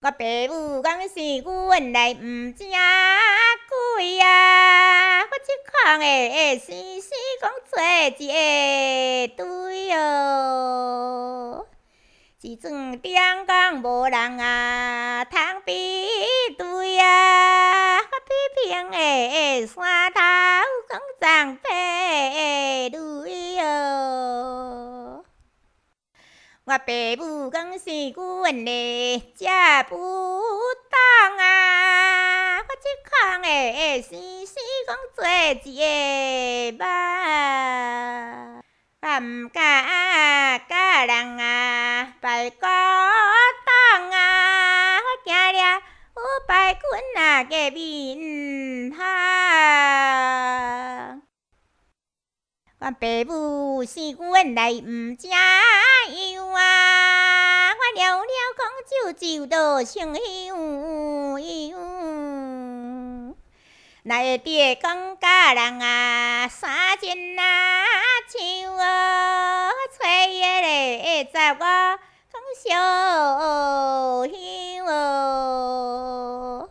我爸母讲是阮来毋正贵啊，我即空会生生讲做一个对哦。一庄点讲无人啊，通比对啊，我比平的山头讲长辈对哦。我爸母讲是阮的食不当啊，我即空的生生讲做一个梦，我毋敢甲人啊拜古董啊，我惊了有败君啊个面哈。阮爸母生阮来毋正样啊，我了了讲酒都成香香，哪会得讲甲人啊三针啊唱哦，吹伊个十五讲烧香哦。